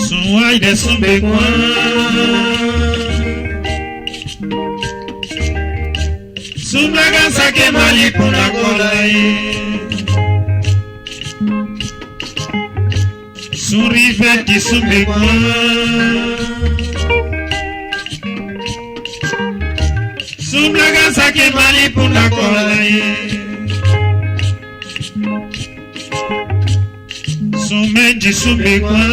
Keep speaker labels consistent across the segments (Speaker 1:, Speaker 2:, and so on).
Speaker 1: Suai de Sumbekwan Sumlaga sake mali kuna kolai Surive ki Sumbekwan Sumlaga sake mali kuna kolai Sumeji Sumbekwan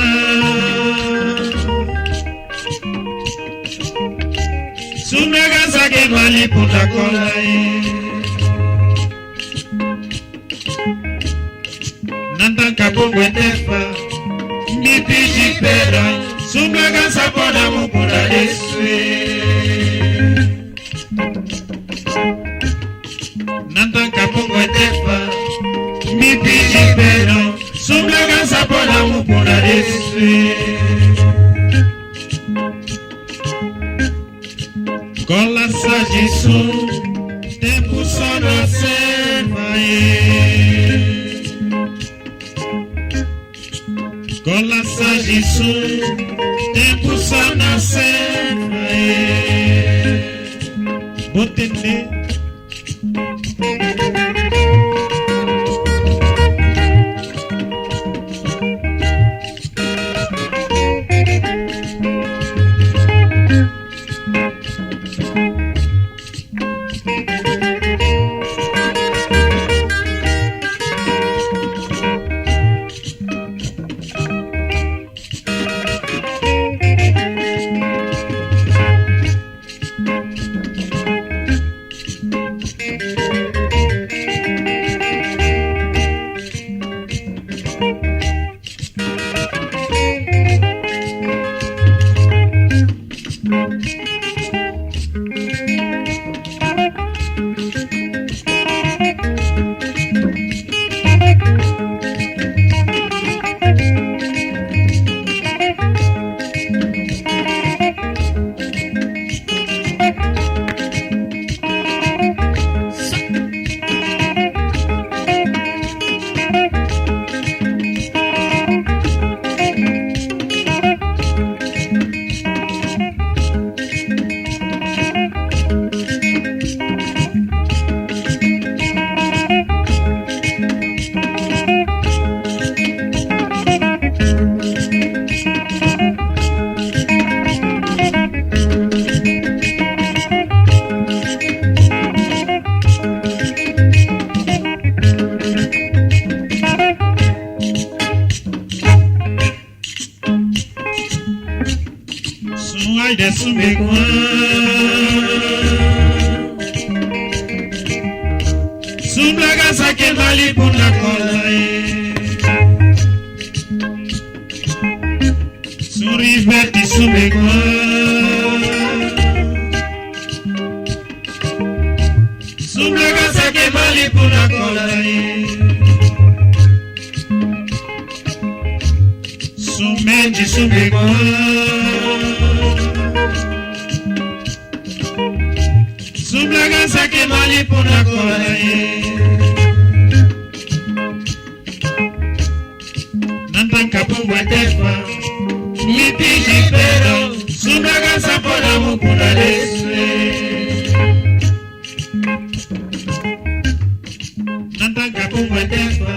Speaker 1: Sumega sake mali puta kolai Nanta kapongwe tefa Mipiji pera Sumega sapona mukuna deswe Nanta kapongwe tefa Mipiji pera Sumega sapona mukuna deswe Con la sagisun tempo sono servae Con la sagisun tempo sono servae Botene Suai de Sumbekwan Sumlaga sake mali puna kolai Surive ki Sumbekwan Sumlaga sake mali puna kolai Sumeji Sumbekwan Sumlaga sake mali puna kolai Nantan kapungwa tefa Mipiji pero Sumlaga sapona mukuna deswe Nantan kapungwa tefa